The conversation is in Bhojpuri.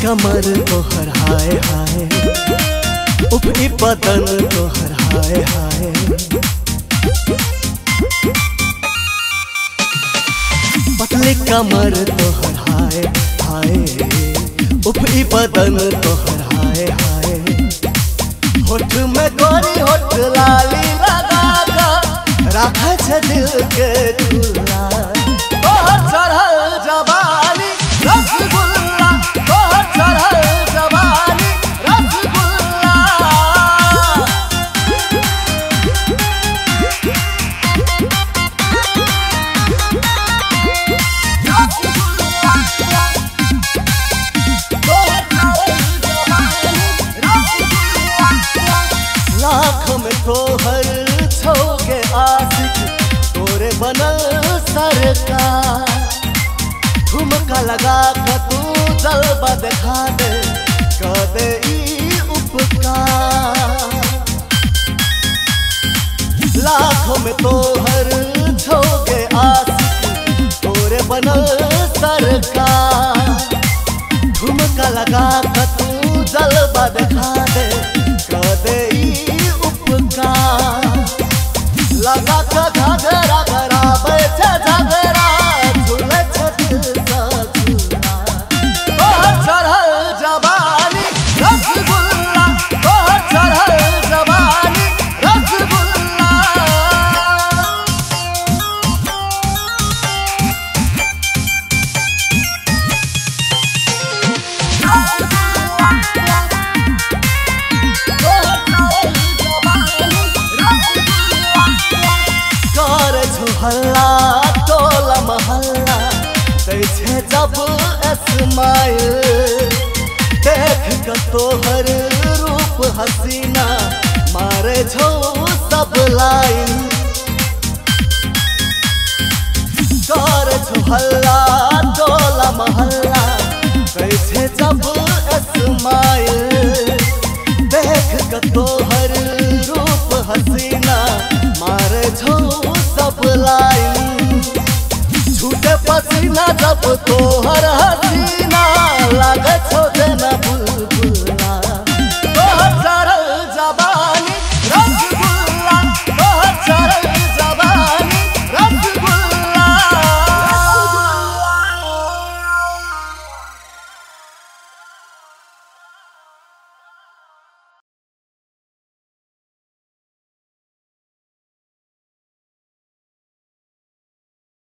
कमर तोहर हाय हाय, उपरी बदन तोहर हाय हाय। पतली कमर तोहर हाय हाय, उपरी बदन तोहर हाय हाय। होठ में गोरी होठ लाली लगा कर रखा छे दिल के खुला। तोहर चढ़ल जवानी रसगुल्ला, तोहर चढ़ल जवानी रसगुल्ला। लाख में तोहर छौके आशिक, तोरे बनल सरकार। ठुमका लगा कर तू जलवा दिखा दे, कर दे ई उपकार। लाख में तोहर छौके आशिक, तोरे बनल सरकार। ठुमका लगा कर तू जलवा दिखा दे, कर दे ई उपकार। लगा के घघरा कराबे छे झगड़ा, झूले छे दिल सा झूला। तोहर चढ़ल जवानी रसगुल्ला, तोहर चढ़ल जवानी रसगुल्ला। हल्ला टोला महल्ला दै छे जब स्माइल। देख के तोहर रूप हसीना मारे छो सब लाइन। कर छो हल्ला टोला महल्ला दै छे जब स्माइल। देख के तोहर रूप हसीना मारे छो सब लाइन। छूटे पसीना जब तोहर हसीना, लागे छो देना भूल